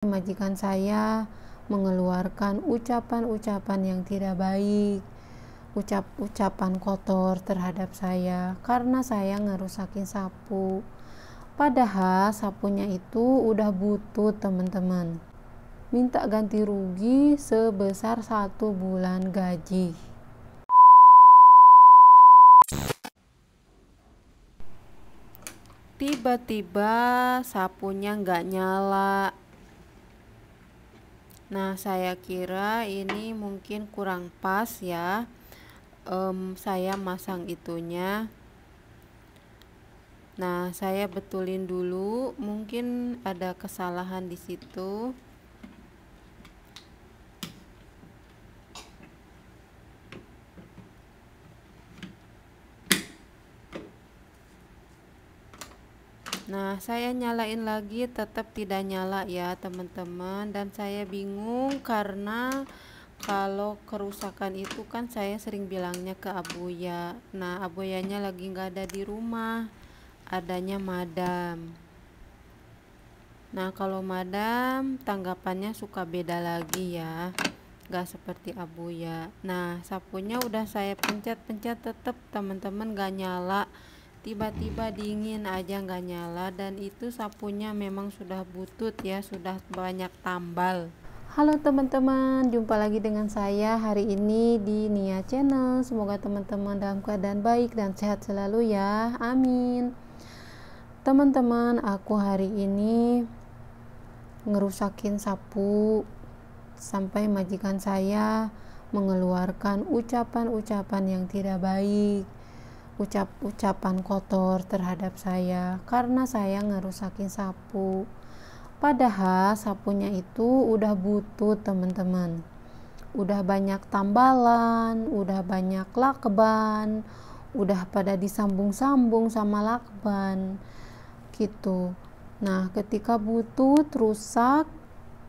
Majikan saya mengeluarkan ucapan-ucapan yang tidak baik, ucapan kotor terhadap saya karena saya ngerusakin sapu. Padahal sapunya itu udah butut, teman-teman. Minta ganti rugi sebesar 1 bulan gaji. Tiba-tiba sapunya nggak nyala. Nah, saya kira ini mungkin kurang pas ya. Saya masang itunya. Nah, saya betulin dulu, mungkin ada kesalahan di situ. Nah, saya nyalain lagi, tetap tidak nyala ya teman-teman, dan saya bingung karena kalau kerusakan itu kan saya sering bilangnya ke Abuya. Nah, Abuyanya lagi nggak ada di rumah, adanya madam. Nah, kalau madam tanggapannya suka beda lagi ya, nggak seperti Abuya. Nah, sapunya udah saya pencet-pencet, tetap teman-teman nggak nyala. Tiba-tiba dingin aja nggak nyala, dan itu sapunya memang sudah butut ya, sudah banyak tambal. Halo teman-teman, jumpa lagi dengan saya hari ini di Nia Channel. Semoga teman-teman dalam keadaan baik dan sehat selalu ya, amin. Teman-teman, aku hari ini ngerusakin sapu sampai majikan saya mengeluarkan ucapan-ucapan yang tidak baik, ucapan kotor terhadap saya karena saya ngerusakin sapu. Padahal sapunya itu udah butut, teman-teman. Udah banyak tambalan, udah banyak lakban, udah pada disambung-sambung sama lakban gitu. Nah, ketika butut rusak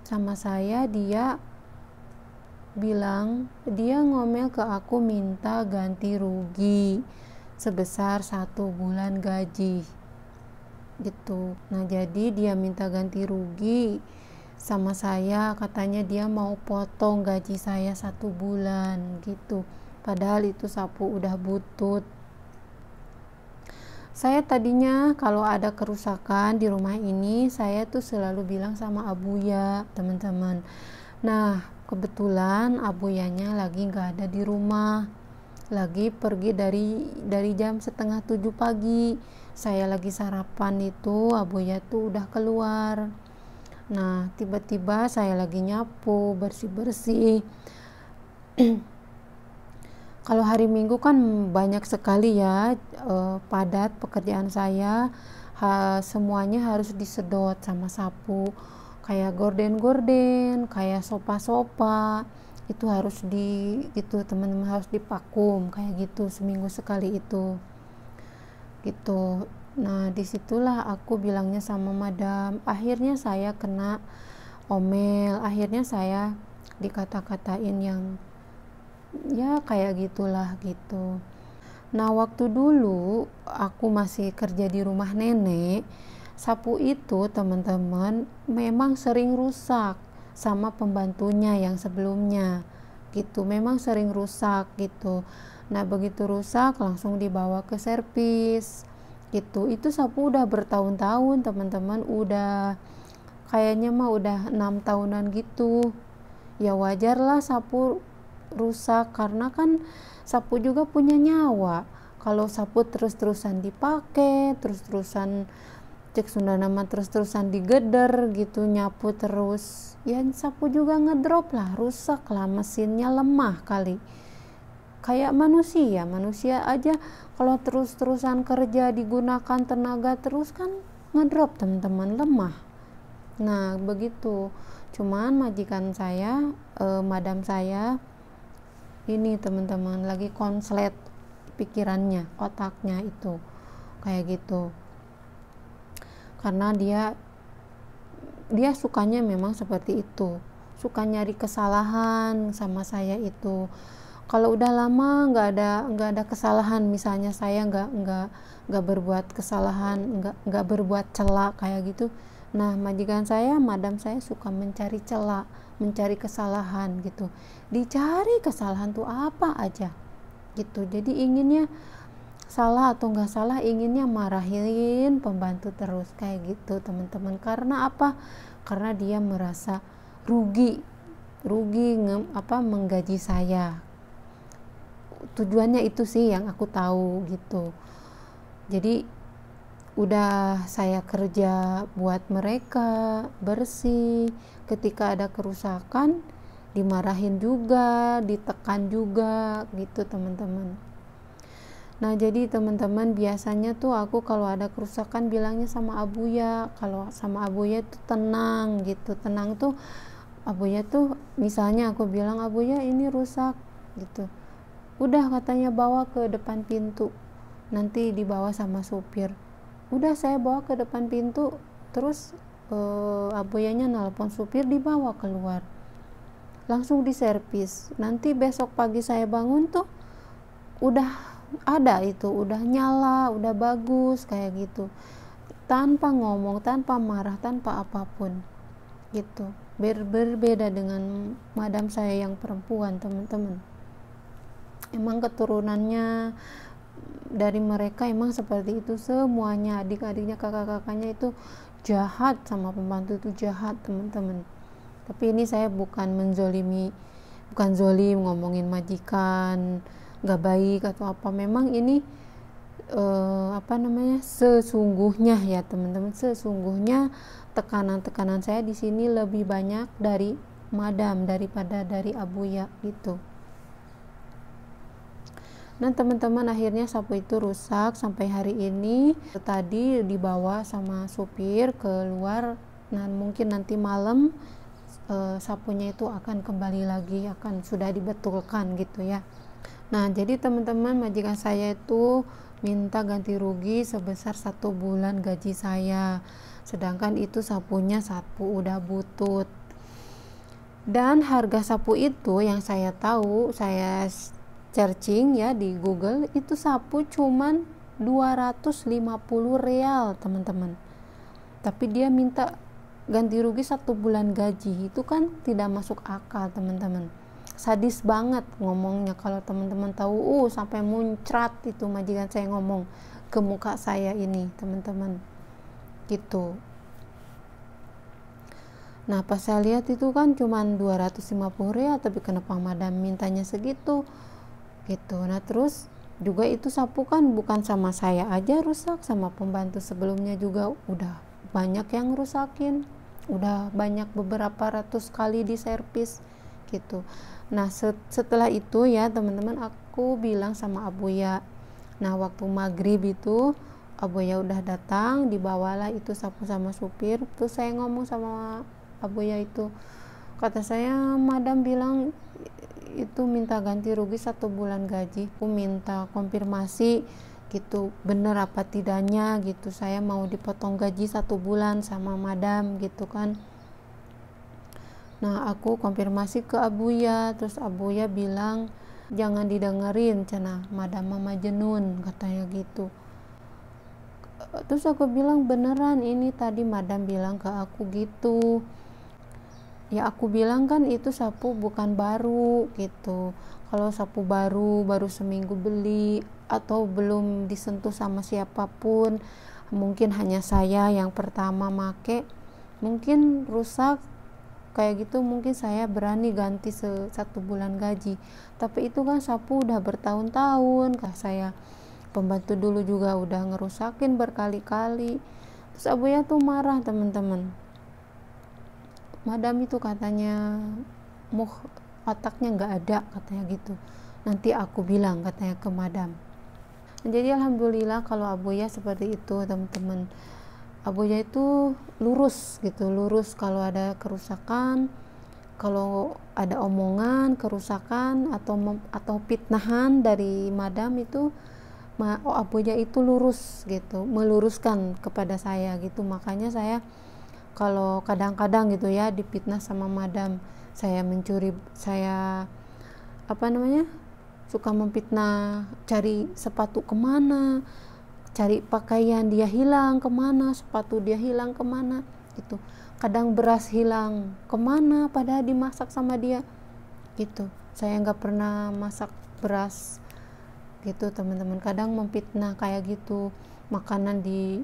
sama saya, dia ngomel ke aku minta ganti rugi sebesar 1 bulan gaji gitu. Nah, jadi dia minta ganti rugi sama saya, katanya dia mau potong gaji saya 1 bulan gitu, padahal itu sapu udah butut. Saya tadinya kalau ada kerusakan di rumah ini, saya tuh selalu bilang sama Abuya, teman-teman. Nah, kebetulan Abuyanya lagi nggak ada di rumah, lagi pergi dari jam 6:30 pagi. Saya lagi sarapan itu, Abuya tuh udah keluar. Nah, tiba-tiba saya lagi nyapu, bersih-bersih. Kalau hari Minggu kan banyak sekali ya, padat pekerjaan saya, semuanya harus disedot sama sapu, kayak gorden-gorden, kayak sopa-sopa, itu harus gitu teman-teman, harus dipakum kayak gitu seminggu sekali itu gitu. Nah, disitulah aku bilangnya sama madam, akhirnya saya kena omel, akhirnya saya dikata-katain yang ya kayak gitulah gitu. Nah, waktu dulu aku masih kerja di rumah nenek, sapu itu teman-teman memang sering rusak sama pembantunya yang sebelumnya gitu, memang sering rusak gitu. Nah, begitu rusak langsung dibawa ke servis gitu. Itu sapu udah bertahun-tahun teman-teman, udah kayaknya mah udah 6 tahunan gitu. Ya wajar lah sapu rusak karena kan sapu juga punya nyawa. Kalau sapu terus-terusan dipakai, terus-terusan cek Sunda nama terus-terusan digeder gitu, nyapu terus, ya sapu juga ngedrop lah, rusak lah, mesinnya lemah kali. Kayak manusia aja kalau terus-terusan kerja digunakan tenaga terus kan ngedrop teman-teman, lemah. Nah, begitu. Cuman majikan saya, madam saya ini teman-teman lagi konslet pikirannya, otaknya itu kayak gitu, karena dia sukanya memang seperti itu, suka nyari kesalahan sama saya itu. Kalau udah lama nggak ada kesalahan, misalnya saya nggak berbuat kesalahan, nggak berbuat celak kayak gitu, Nah, majikan saya, madam saya suka mencari celah, mencari kesalahan gitu. Dicari kesalahan tuh apa aja gitu. Jadi inginnya salah atau nggak salah, inginnya marahin pembantu terus kayak gitu teman-teman. Karena apa? Karena dia merasa rugi, menggaji saya. Tujuannya itu sih yang aku tahu gitu. Jadi udah saya kerja buat mereka bersih, ketika ada kerusakan dimarahin juga, ditekan juga gitu teman-teman. Nah, jadi teman-teman, biasanya tuh aku kalau ada kerusakan bilangnya sama Abuya. Kalau sama Abuya tuh tenang gitu. Tenang tuh Abuya tuh, misalnya aku bilang, Abuya ini rusak gitu, udah katanya bawa ke depan pintu, nanti dibawa sama supir. Udah saya bawa ke depan pintu, terus Abuyanya nelpon supir, dibawa keluar, langsung diservis. Nanti besok pagi saya bangun tuh udah ada itu, udah nyala, udah bagus kayak gitu, tanpa ngomong, tanpa marah, tanpa apapun gitu. Berbeda dengan madam saya yang perempuan teman-teman. Emang keturunannya dari mereka emang seperti itu semuanya, adik-adiknya, kakak-kakaknya itu jahat, sama pembantu itu jahat teman-teman. Tapi ini saya bukan menzolimi, bukan zolim ngomongin majikan nggak baik atau apa. Memang ini sesungguhnya ya teman-teman, sesungguhnya tekanan-tekanan saya di sini lebih banyak dari madam daripada dari Abuya gitu. Nah teman-teman, akhirnya sapu itu rusak sampai hari ini. Tadi dibawa sama supir keluar. Nah mungkin nanti malam sapunya itu akan kembali lagi, akan sudah dibetulkan gitu ya. Nah jadi teman-teman, majikan saya itu minta ganti rugi sebesar 1 bulan gaji saya, sedangkan itu sapunya sapu udah butut. Dan harga sapu itu yang saya tahu, saya searching ya di Google, itu sapu cuman 250 real teman-teman. Tapi dia minta ganti rugi 1 bulan gaji, itu kan tidak masuk akal teman-teman. Sadis banget ngomongnya. Kalau teman-teman tahu, sampai muncrat itu majikan saya ngomong ke muka saya ini teman-teman gitu. Nah pas saya lihat itu kan cuman 250 real, tapi kenapa madam mintanya segitu gitu. Nah terus juga itu sapu kan bukan sama saya aja rusak, sama pembantu sebelumnya juga udah banyak yang rusakin, udah banyak, beberapa ratus kali diservis gitu. Nah setelah itu ya teman-teman, aku bilang sama Abuya. Nah waktu maghrib itu Abuya udah datang, dibawalah itu sapu sama supir. Terus saya ngomong sama Abuya itu, kata saya, madam bilang itu minta ganti rugi 1 bulan gaji. Aku minta konfirmasi gitu, bener apa tidaknya gitu, saya mau dipotong gaji 1 bulan sama madam gitu kan. Nah aku konfirmasi ke Abuya, terus Abuya bilang jangan didengerin cenah, madam mama jenun katanya gitu. Terus aku bilang beneran, ini tadi madam bilang ke aku gitu. Ya aku bilang kan itu sapu bukan baru gitu. Kalau sapu baru seminggu beli atau belum disentuh sama siapapun, mungkin hanya saya yang pertama make, mungkin rusak kayak gitu, mungkin saya berani ganti 1 bulan gaji. Tapi itu kan sapu udah bertahun-tahun, kah saya pembantu dulu juga udah ngerusakin berkali-kali. Terus Abuya tuh marah teman-teman. Madam itu katanya otaknya nggak ada katanya gitu, nanti aku bilang katanya ke madam. Jadi alhamdulillah kalau Abuya seperti itu teman-teman. Abuya itu lurus gitu, lurus kalau ada kerusakan, kalau ada omongan kerusakan atau fitnahan dari madam itu, Abuya itu lurus gitu, meluruskan kepada saya gitu. Makanya saya kalau kadang-kadang gitu ya dipitnah sama madam, saya suka memfitnah, cari sepatu kemana, cari pakaian dia hilang kemana, sepatu dia hilang kemana, gitu. Kadang beras hilang, kemana padahal dimasak sama dia gitu. Saya nggak pernah masak beras gitu teman-teman. Kadang memfitnah kayak gitu, makanan di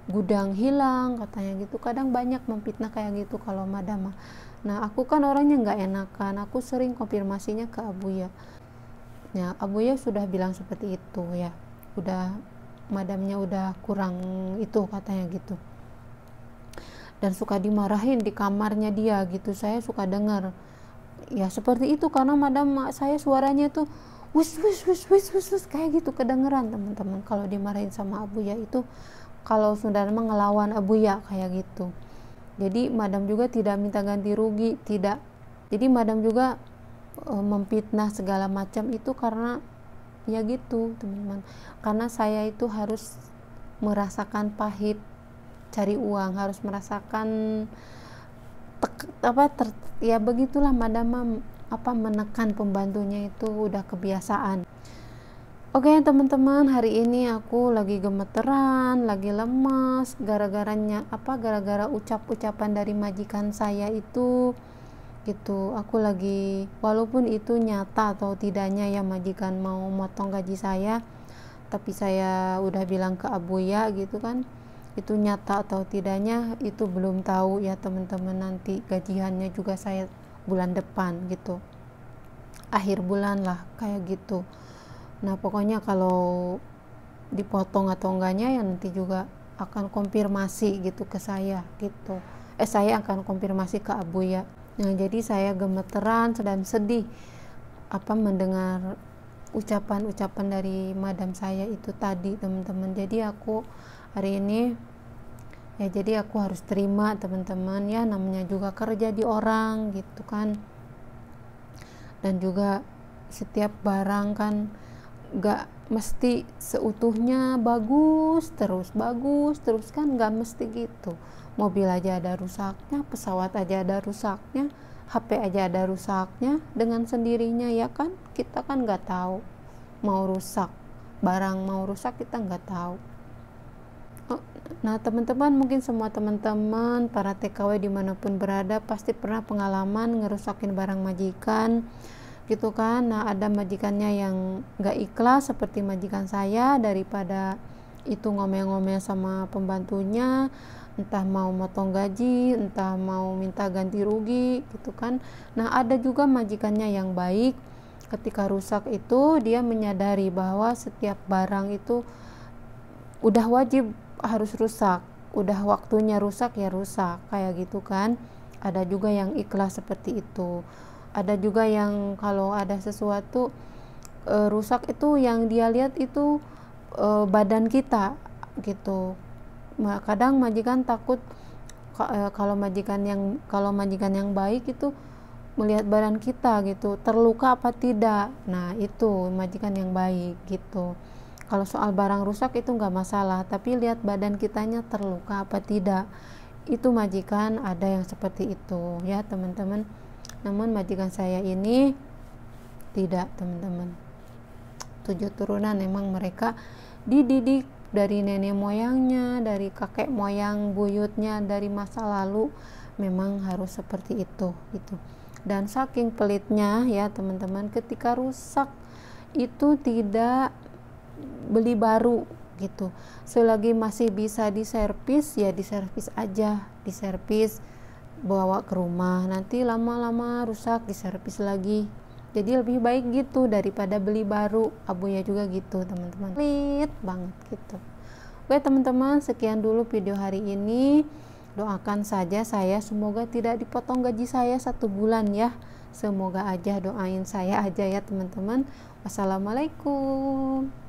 gudang hilang katanya gitu. Kadang banyak memfitnah kayak gitu kalau madam. Nah aku kan orangnya nggak enakan, aku sering konfirmasinya ke Abuya. Ya Abuya sudah bilang seperti itu ya, udah madamnya udah kurang itu katanya gitu, dan suka dimarahin di kamarnya dia gitu. Saya suka dengar ya seperti itu karena madam saya suaranya tuh wis wis wis wis wis, wis kayak gitu, kedengeran teman-teman kalau dimarahin sama Abuya itu, kalau sudah ngelawan Abuya kayak gitu. Jadi madam juga tidak minta ganti rugi, tidak. Jadi madam juga memfitnah segala macam itu karena ya gitu teman-teman, karena saya itu harus merasakan pahit cari uang, harus merasakan ya begitulah madam menekan pembantunya itu udah kebiasaan. Oke teman-teman, hari ini aku lagi gemeteran, lagi lemas gara-gara ucapan dari majikan saya itu gitu. Aku lagi, walaupun itu nyata atau tidaknya ya majikan mau motong gaji saya, tapi saya udah bilang ke Abuya gitu kan, itu nyata atau tidaknya itu belum tahu ya teman-teman. Nanti gajiannya juga saya bulan depan gitu, akhir bulan lah kayak gitu. Nah pokoknya kalau dipotong atau enggaknya ya nanti juga akan konfirmasi gitu ke saya gitu. Saya akan konfirmasi ke Abuya. Nah jadi saya gemeteran dan sedih mendengar ucapan-ucapan dari madam saya itu tadi teman-teman. Jadi aku hari ini ya, jadi aku harus terima teman-teman ya, namanya juga kerja di orang gitu kan. Dan juga setiap barang kan gak mesti seutuhnya bagus terus kan, gak mesti gitu. Mobil aja ada rusaknya, pesawat aja ada rusaknya, HP aja ada rusaknya dengan sendirinya ya kan. Kita kan nggak tahu mau rusak, barang mau rusak kita nggak tahu. Nah teman-teman, mungkin semua teman-teman para TKW dimanapun berada pasti pernah pengalaman ngerusakin barang majikan gitu kan. Nah ada majikannya yang nggak ikhlas seperti majikan saya, daripada itu ngomel-ngomel sama pembantunya, entah mau motong gaji, entah mau minta ganti rugi gitu kan. Nah ada juga majikannya yang baik, ketika rusak itu dia menyadari bahwa setiap barang itu udah wajib harus rusak, udah waktunya rusak ya rusak kayak gitu kan. Ada juga yang ikhlas seperti itu. Ada juga yang kalau ada sesuatu rusak itu yang dia lihat itu badan kita gitu. Kadang majikan takut kalau majikan yang baik itu melihat badan kita gitu, terluka apa tidak. Nah itu majikan yang baik gitu. Kalau soal barang rusak itu nggak masalah, tapi lihat badan kitanya terluka apa tidak, itu majikan ada yang seperti itu ya teman-teman. Namun majikan saya ini tidak teman-teman. 7 turunan memang mereka dididik dari nenek moyangnya, dari kakek moyang buyutnya, dari masa lalu memang harus seperti itu gitu. Dan saking pelitnya ya teman-teman, ketika rusak itu tidak beli baru gitu. Selagi masih bisa diservis ya diservis aja, diservis bawa ke rumah, nanti lama-lama rusak diservis lagi. Jadi lebih baik gitu daripada beli baru. Abuya juga gitu teman-teman, pelit banget gitu. Oke teman-teman, sekian dulu video hari ini. Doakan saja saya semoga tidak dipotong gaji saya 1 bulan ya. Semoga aja, doain saya aja ya teman-teman. Wassalamualaikum.